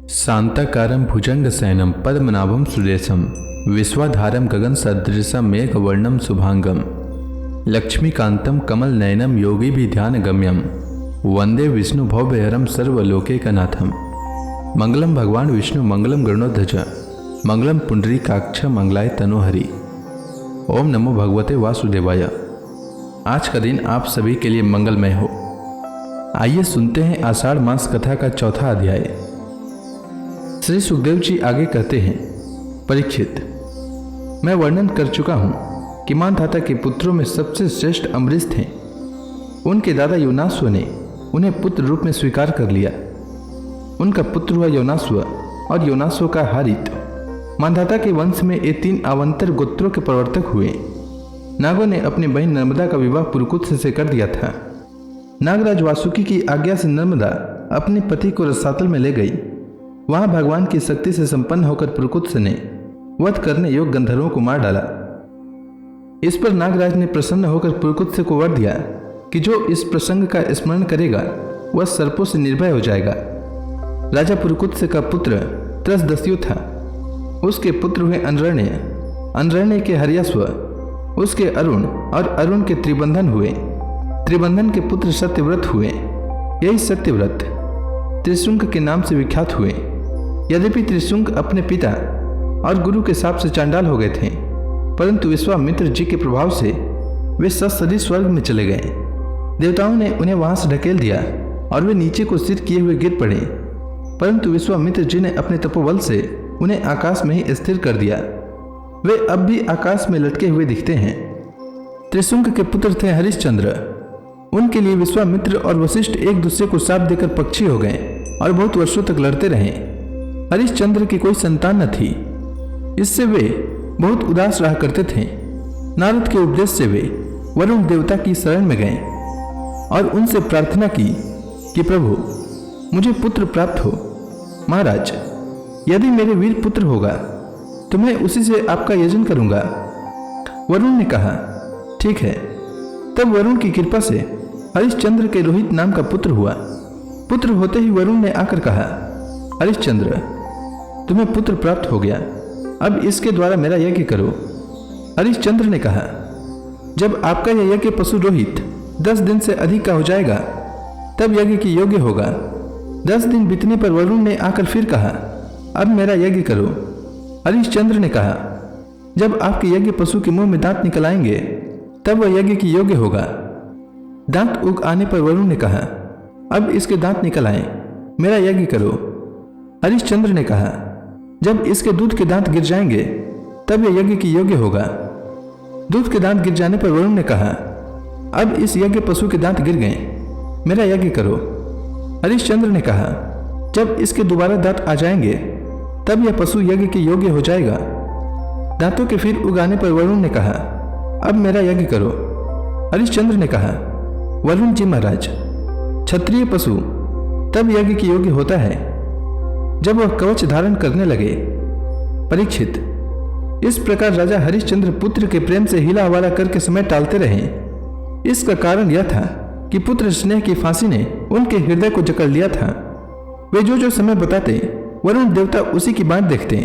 शांताकारं भुजंगशयनं पद्मनाभं सुरेशं विश्वाधारं गगनसदृशं मेघवर्णं शुभांगं लक्ष्मीकान्तं कमलनयनं योगिभिध्यानगम्यं वंदे विष्णुभवभयहरं सर्वलोकैकनाथं। मंगलम भगवान विष्णु मंगलम गरुड़ध्वज मंगलम पुंडरीकाक्ष मंगलाय तनोहरि। ओम नमो भगवते वासुदेवाय। आज का दिन आप सभी के लिए मंगलमय हो। आइए सुनते हैं आषाढ़ मास कथा का चौथा अध्याय। श्री सुखदेव जी आगे कहते हैं, परीक्षित, मैं वर्णन कर चुका हूँ कि मानधाता के पुत्रों में सबसे श्रेष्ठ अम्बरीश थे। उनके दादा योनाश्व ने उन्हें पुत्र रूप में स्वीकार कर लिया। उनका पुत्र हुआ योनाश्व और योनाश्व का हारित। मानधाता के वंश में ये 3 अवान्तर गोत्रों के प्रवर्तक हुए। नागों ने अपनी बहन नर्मदा का विवाह पुरुकुत्स से कर दिया था। नागराज वासुकी की आज्ञा से नर्मदा अपने पति को रसातल में ले गई। वहां भगवान की शक्ति से संपन्न होकर पुरुकुत्स ने वध करने योग्य गंधर्वों को मार डाला। इस पर नागराज ने प्रसन्न होकर पुरुकुत्स को वर दिया कि जो इस प्रसंग का स्मरण करेगा वह सर्पों से निर्भय हो जाएगा। राजा पुरुकुत्स का पुत्र त्रसदस्यु था। उसके पुत्र हुए अनरण्य, अनरण्य के हर्याश्व, उसके अरुण और अरुण के त्रिबंधन हुए। त्रिबंधन के पुत्र सत्यव्रत हुए। यही सत्यव्रत त्रिशुंक के नाम से विख्यात हुए। यद्यपि त्रिशुंक अपने पिता और गुरु के शाप से चांडाल हो गए थे, परंतु विश्वामित्र जी के प्रभाव से वे सत्सदी स्वर्ग में चले गए। देवताओं ने उन्हें वहां से ढकेल दिया और वे नीचे को सिर किए हुए गिर पड़े, परंतु विश्वामित्र जी ने अपने तपोबल से उन्हें आकाश में ही स्थिर कर दिया। वे अब भी आकाश में लटके हुए दिखते हैं। त्रिशुंक के पुत्र थे हरिश्चंद्र। उनके लिए विश्वामित्र और वशिष्ठ एक दूसरे को शाप देकर पक्षी हो गए और बहुत वर्षों तक लड़ते रहे। हरिश्चंद्र की कोई संतान न थी। इससे वे बहुत उदास रहा करते थे। नारद के उपदेश से वे वरुण देवता की शरण में गए और उनसे प्रार्थना की कि प्रभु, मुझे पुत्र प्राप्त हो। महाराज, यदि मेरे वीर पुत्र होगा तो मैं उसी से आपका यजन करूंगा। वरुण ने कहा, ठीक है। तब वरुण की कृपा से हरिश्चंद्र के रोहित नाम का पुत्र हुआ। पुत्र होते ही वरुण ने आकर कहा, हरिश्चंद्र, तुम्हें पुत्र प्राप्त हो गया। अब इसके द्वारा मेरा यज्ञ करो। हरिश्चंद्र ने कहा, जब आपका यह यज्ञ पशु रोहित 10 दिन से अधिक का हो जाएगा तब यज्ञ की योग्य होगा। 10 दिन बीतने पर वरुण ने आकर फिर कहा, अब मेरा यज्ञ करो। हरिश्चंद्र ने कहा, जब आपके यज्ञ पशु के मुंह में दांत निकल आएंगे तब वह यज्ञ की योग्य होगा। दांत उग आने पर वरुण ने कहा, अब इसके दांत निकल आए, मेरा यज्ञ करो। हरिश्चंद्र ने कहा, जब इसके दूध के दांत गिर जाएंगे तब यह यज्ञ की योग्य होगा। दूध के दांत गिर जाने पर वरुण ने कहा, अब इस यज्ञ पशु के दांत गिर गए, मेरा यज्ञ करो। हरिश्चंद्र ने कहा, जब इसके दोबारा दांत आ जाएंगे तब यह पशु यज्ञ के योग्य हो जाएगा। दांतों के फिर उगाने पर वरुण ने कहा, अब मेरा यज्ञ करो। हरिश्चंद्र ने कहा, वरुण जी महाराज, क्षत्रिय पशु तब यज्ञ की योग्य होता है जब वह कवच धारण करने लगे। परीक्षित, इस प्रकार राजा हरिश्चंद्र पुत्र के प्रेम से हिला हवाला करके समय टालते रहे। इसका कारण यह था कि पुत्र स्नेह की फांसी ने उनके हृदय को जकड़ लिया था। वे जो समय बताते वरुण देवता उसी की बात देखते।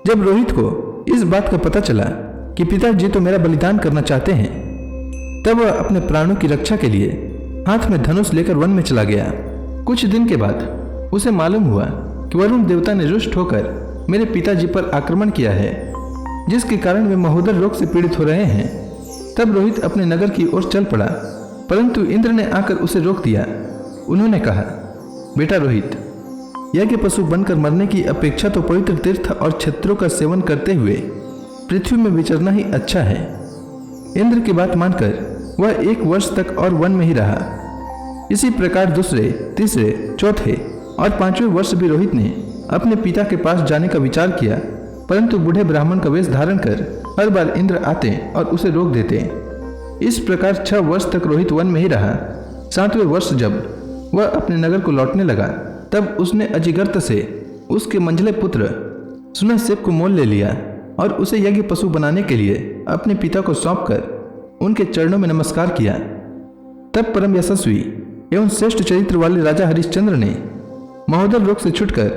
जब रोहित को इस बात का पता चला कि पिताजी तो मेरा बलिदान करना चाहते हैं, तब वह अपने प्राणों की रक्षा के लिए हाथ में धनुष लेकर वन में चला गया। कुछ दिन के बाद उसे मालूम हुआ कि वरुण देवता ने रुष्ट होकर मेरे पिताजी पर आक्रमण किया है, जिसके कारण वे महोदर रोग से पीड़ित हो रहे हैं। तब रोहित अपने नगर की ओर चल पड़ा, परंतु इंद्र ने आकर उसे रोक दिया। उन्होंने कहा, बेटा रोहित, यज्ञ पशु बनकर मरने की अपेक्षा तो पवित्र तीर्थ और क्षेत्रों का सेवन करते हुए पृथ्वी में विचरना ही अच्छा है। इंद्र की बात मानकर वह 1 वर्ष तक और वन में ही रहा। इसी प्रकार दूसरे, तीसरे, चौथे और 5वें वर्ष भी रोहित ने अपने पिता के पास जाने का विचार किया, परंतु बूढ़े ब्राह्मण का वेश धारण कर हर बार इंद्र आते और उसे रोक देते। इस प्रकार 6 वर्ष तक रोहित वन में ही रहा। 7वें वर्ष जब वह अपने नगर को लौटने लगा तब उसने अजिगर्त से उसके मंझले पुत्र सुनहसेब को मोल ले लिया और उसे यज्ञ पशु बनाने के लिए अपने पिता को सौंपकर उनके चरणों में नमस्कार किया। तब परम यशस्वी एवं श्रेष्ठ चरित्र वाले राजा हरिश्चंद्र ने महोदर रोग से छुटकर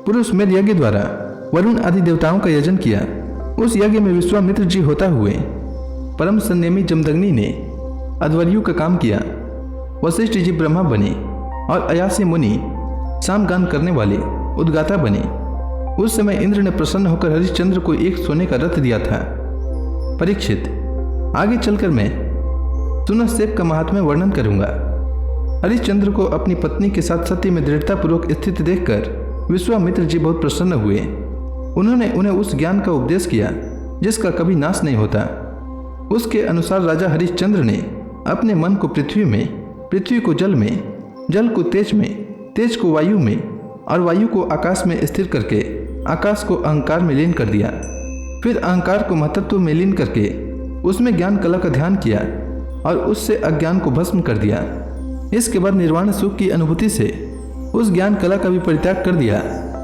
पुरुष मेध यज्ञ द्वारा वरुण आदि देवताओं का यजन किया। उस यज्ञ में विश्वामित्र जी होता हुए परम संयमी जमदग्नि ने अध्वर्यु का काम किया। वशिष्ठ जी ब्रह्मा बने और अयासी मुनि सामगान करने वाले उद्गाता बने। उस समय इंद्र ने प्रसन्न होकर हरिश्चंद्र को एक सोने का रथ दिया था। परीक्षित, आगे चलकर मैं सुनश्चेप का महात्म्य वर्णन करूंगा। हरिश्चंद्र को अपनी पत्नी के साथ सत्य में दृढ़तापूर्वक स्थित देखकर विश्वामित्र जी बहुत प्रसन्न हुए। उन्होंने उन्हें उस ज्ञान का उपदेश किया जिसका कभी नाश नहीं होता। उसके अनुसार राजा हरिश्चंद्र ने अपने मन को पृथ्वी में, पृथ्वी को जल में, जल को तेज में, तेज को वायु में और वायु को आकाश में स्थिर करके आकाश को अहंकार में लीन कर दिया। फिर अहंकार को महत्त्व में लीन करके उसमें ज्ञान कला का ध्यान किया और उससे अज्ञान को भस्म कर दिया। इसके बाद निर्वाण सुख की अनुभूति से उस ज्ञान कला का भी परित्याग कर दिया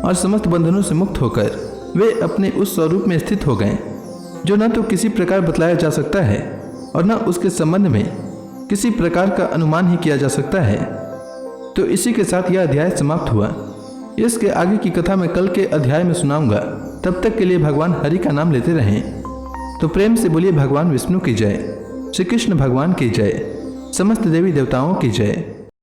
और समस्त बंधनों से मुक्त होकर वे अपने उस स्वरूप में स्थित हो गए जो न तो किसी प्रकार बतलाया जा सकता है और न उसके संबंध में किसी प्रकार का अनुमान ही किया जा सकता है। तो इसी के साथ यह अध्याय समाप्त हुआ। इसके आगे की कथा मैं कल के अध्याय में सुनाऊंगा। तब तक के लिए भगवान हरि का नाम लेते रहें। तो प्रेम से बोलिए भगवान विष्णु की जय, श्री कृष्ण भगवान की जय, समस्त देवी देवताओं की जय।